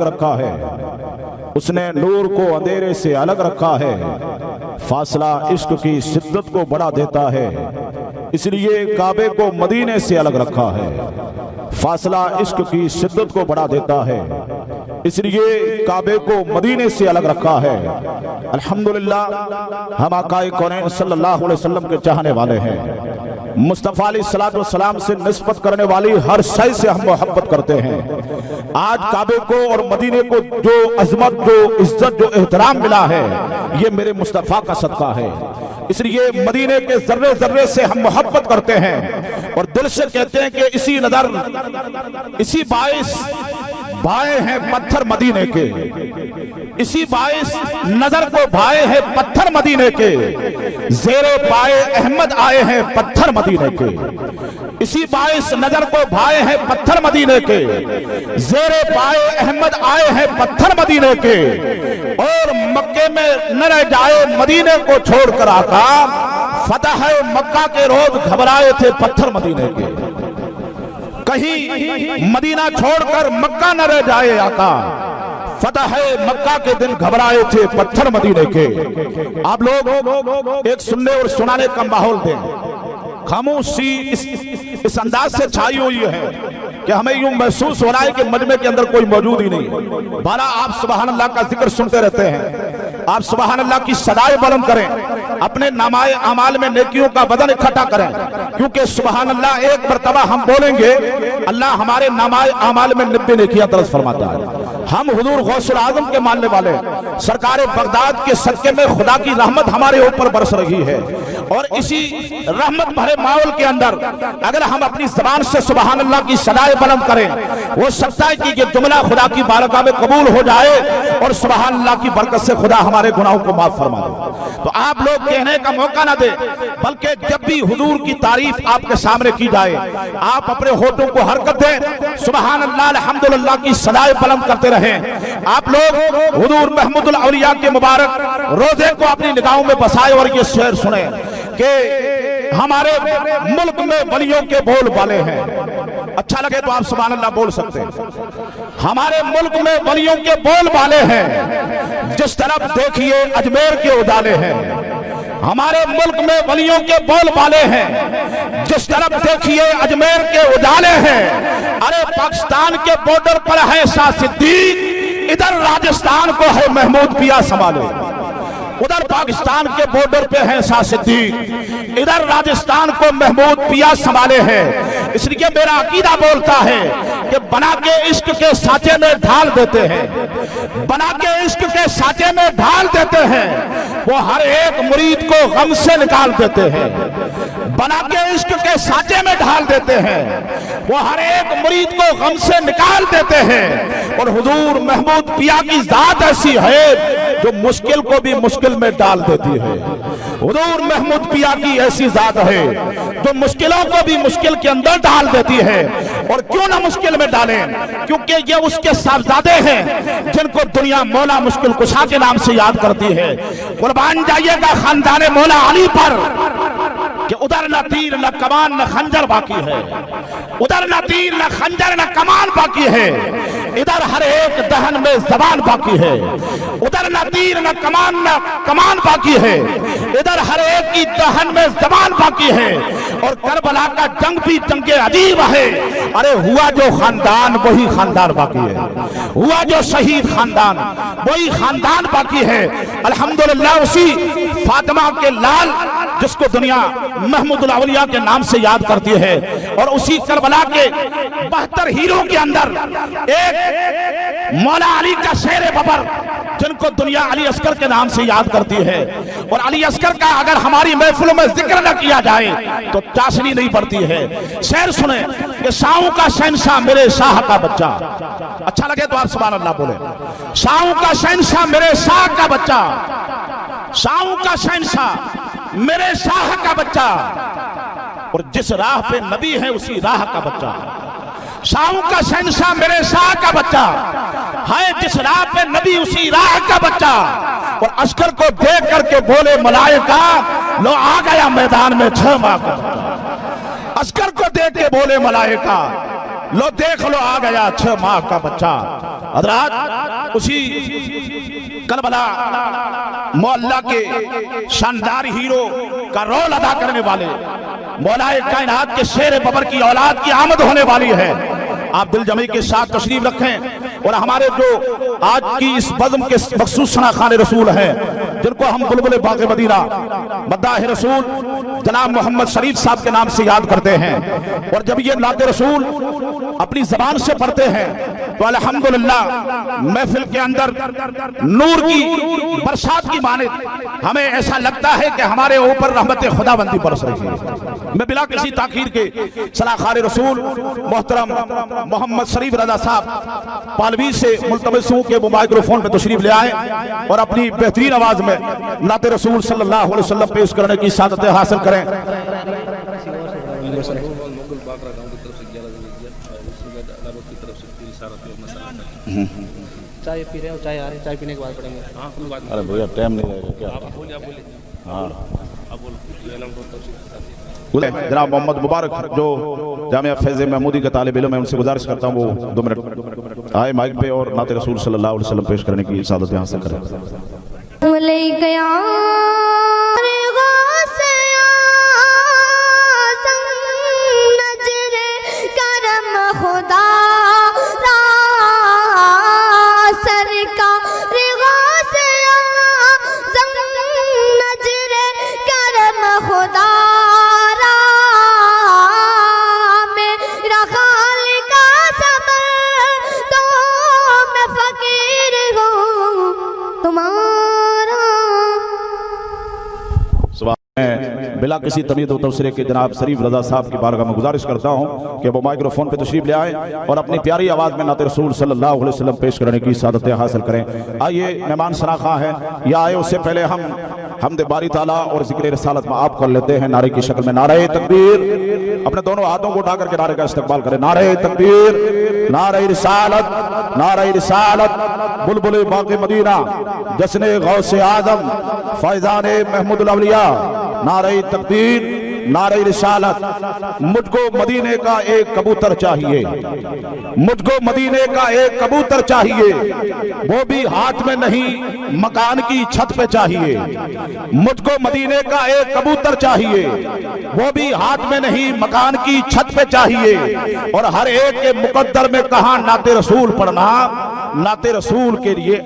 रखा है, उसने नूर को अंधेरे से अलग रखा है। फासला इश्क की शिद्दत को बढ़ा देता है, इसलिए काबे को मदीने से अलग रखा है। फासला इश्क की शिद्दत को बढ़ा देता है, इसलिए काबे को मदीने से अलग रखा है। अल्हम्दुलिल्लाह हम आकाए कौनैन सल्लल्लाहु अलैहि वसल्लम के चाहने वाले हैं। मुस्तफ़ा अलैहिस्सलातु वस्सलाम से निस्बत करने वाली हर शय से हम मोहब्बत करते हैं। आज काबे को और मदीने को जो अजमत, जो इज्जत, जो एहतराम मिला है, ये मेरे मुस्तफ़ा का सदका है। इसलिए मदीने के जर्रे जर्रे से हम मोहब्बत करते हैं और दिल से कहते हैं कि इसी बाइस भाए हैं पत्थर मदीने के, इसी बाइस नजर को भाए हैं पत्थर मदीने के, जेरे पाए अहमद आए हैं पत्थर मदीने के। इसी बाइस नजर को भाए हैं पत्थर मदीने के, जेरे पाए अहमद आए हैं पत्थर मदीने के। और मक्के में न रह जाए मदीने को छोड़कर आका, फतह मक्का के रोज घबराए थे पत्थर मदीने के। कहीं मदीना छोड़कर मक्का न रह जाए आका, फतह मक्का के दिन घबराए थे पत्थर मदीने के। आप लोग एक सुनने और सुनाने का माहौल दें। खामोशी इस अंदाज से छाई हुई है कि हमें यूं महसूस हो रहा है कि मजमे के अंदर कोई मौजूद ही नहीं। बाला आप सुबहान अल्लाह का जिक्र सुनते रहते हैं, आप सुबहान अल्लाह की सदाएं बुलंद करें, अपने नामाए अमाल में नेकियों का वजन इकट्ठा करें, क्योंकि सुबहान अल्लाह एक मर्तबा हम बोलेंगे, अल्लाह हमारे नामाए अमाल में 90 नेकियां दर्ज फरमाता है। हम हुजूर गौसुल आजम के मानने वाले, सरकार बगदाद के सदके में खुदा की रहमत हमारे ऊपर बरस रही है। और इसी रहमत भरे माहौल के अंदर अगर हम अपनी जबान से सुबहान अल्लाह की सदाएं बुलंद करें, हो सकता है कि ये जुमला खुदा की बारगाह में कबूल हो जाए और सुबहान अल्लाह की बरकत से खुदा हमारे गुनाहों को माफ फरमा दे। तो आप लोग कहने का मौका ना दे, बल्कि जब भी हुजूर की तारीफ आपके सामने की जाए, आप अपने होठों को हरकत दें, सुबहान अल्लाह अल्हम्दुलिल्लाह की सदाएं बुलंद करते रहें। आप लोग हुजूर महमूदुल औलिया के मुबारक रोजे को अपनी निगाहों में बसाए और ये शेर सुने कि हमारे मुल्क में वलियों के बोल वाले हैं। अच्छा लगे तो आप सुभान अल्लाह बोल सकते हैं। हमारे मुल्क में वलियों के बोल वाले हैं, जिस तरफ देखिए अजमेर के उजाले हैं। हमारे मुल्क में वलियों के बोल वाले हैं, जिस तरफ देखिए अजमेर के उजाले हैं। अरे पाकिस्तान के बॉर्डर पर है शाह सिद्दीक, इधर राजस्थान को है महमूद पिया संभाले। उधर पाकिस्तान के बॉर्डर पे है शाह सिद्दीक, इधर राजस्थान को महमूद पिया संभाले हैं। इसलिए मेरा अकीदा बोलता है कि बना के इश्क के साँचे में ढाल देते हैं, बना के इश्क के साँचे में ढाल देते हैं, वो हर एक मुरीद को गम से निकाल देते हैं। बना के इश्क के साँचे में ढाल देते हैं, वो हर एक मुरीद को गम से निकाल देते हैं। और हुजूर महमूद पिया की जात ऐसी है जो मुश्किल को भी मुश्किल में डाल देती है। हुजूर महमूद पिया की ऐसी जात है जो मुश्किलों को भी मुश्किल के अंदर डाल देती है। और क्यों ना मुश्किल में डालें, क्योंकि ये उसके साहबजादे हैं जिनको दुनिया मौला मुश्किल कुशा के नाम से याद करती है। कुर्बान जाइएगा खानदाने मौला अली पर कि उधर न तीर न कमान न खंजर बाकी है, उधर न तीर न खंजर न कमान बाकी है, इधर हर एक दहन में जबान बाकी है। उधर न तीर न कमान बाकी है, इधर हर एक की दहन में जबान बाकी है। और करबला का जंग भी जंगे अजीब है। अरे हुआ जो खानदान वही खानदान बाकी है, हुआ जो शहीद खानदान वही खानदान बाकी है। अल्हम्दुलिल्लाह उसी फातिमा के लाल जिसको दुनिया महमूदुल औलिया के नाम से याद करती है, और उसी करबला के 72 हीरो के अंदर एक मौला अली का शेर बबर जिनको दुनिया अली अस्कर के नाम से याद करती है। और अली अस्कर का अगर हमारी महफिलों में जिक्र न किया जाए तो चाशनी नहीं पड़ती है। शेर सुने कि शाहों का शहंशाह मेरे शाह का बच्चा। अच्छा लगे तो आप सुभान अल्लाह बोले। शाहों का शहंशाह मेरे शाह का बच्चा, शाहों का शहंशाह मेरे शाह का बच्चा, और जिस राह पे नबी है उसी राह का बच्चा। शाहों का शहंशाह मेरे शाह का बच्चा है, जिस राह पे नबी उसी राह का बच्चा। और अस्कर को देख करके बोले मलाइका, लो आ गया मैदान में 6 माह का। अस्कर को देख के बोले मलाइका, लो देख लो आ गया 6 माह का बच्चा। हज़रात उसी करबला मोहल्ला के शानदार हीरो का रोल अदा करने वाले मौलाए कायनात के शेर बबर की औलाद की आमद होने वाली है। आप दिल जमी के साथ तशरीफ रखें और हमारे जो आज की इस बज़्म के मखसूस शनाखाने रसूल हैं, जिनको हम बुलबुल बाग़ मदीना मद्दाह रसूल जनाब मोहम्मद शरीफ साहब के नाम से याद करते हैं, और जब ये नाते रसूल अपनी ज़बान से पढ़ते हैं तो अल्हम्दुलिल्लाह महफिल के अंदर नूर की बरसात की मानित हमें ऐसा लगता है कि हमारे ऊपर रहमत खुदाबंदी बरस रही है। मैं बिला किसी ताखीर के सलाखाने रसूल मोहतरम मोहम्मद शरीफ रजा साहब पालवी से मुल्तमस हूं कि वो माइक्रोफोन पे तशरीफ ले आए और अपनी बेहतरीन आवाज में नाते रसूल सल्लल्लाहु अलैहि वसल्लम पेश करने की सादत हासिल करें। चाय पी रहे हो, चाय आ रही, चाय पीने के बाद पढ़ेंगे। अरे भैया टाइम नहीं रहेगा क्या? जनाब मोहम्मद मुबारक जो जामिया फैज़ महमूदी के तालिब इल्म है, उनसे गुजारिश करता हूँ वो 2 मिनट आए माइक पे और नाते रसूल सल्लल्लाहु अलैहि वसल्लम पेश करने की सादत हासिल करें। बिला किसी तमीद तबसरे के जनाब शरीफ रजा साहब की बारगाह में गुजारिश करता हूँ कि वो माइक्रोफोन पे तशरीफ ले आए और अपनी प्यारी आवाज़ में नाते रसूल सल्लल्लाहु अलैहि वसल्लम पेश करने की सादतें हासिल करें। आइए मेहमान शनाखा है या आए, उससे पहले हम हमद बारी ताला और जिक्र रसालत में आप कर लेते हैं नारे की शक्ल में। नारे तकबीर, अपने दोनों हाथों को उठाकर के नारे का इस्तकबाल करें। नारे तकबीर, नारे रिसालत, नारे रिसालत, बुलबुल बाग़ मदीना, जश्न गौसे आज़म, फैज़ान महमूद अलिया, नारे तकबीर, नारे रिसालत। मुझको मदीने का एक कबूतर चाहिए, मुझको मदीने का एक कबूतर चाहिए, वो भी हाथ में नहीं मकान की छत पे चाहिए। मुझको मदीने का एक कबूतर चाहिए, वो भी हाथ में नहीं मकान की छत पे चाहिए। और हर एक के मुकद्दर में कहा नाते रसूल पढ़ना, नाते रसूल के लिए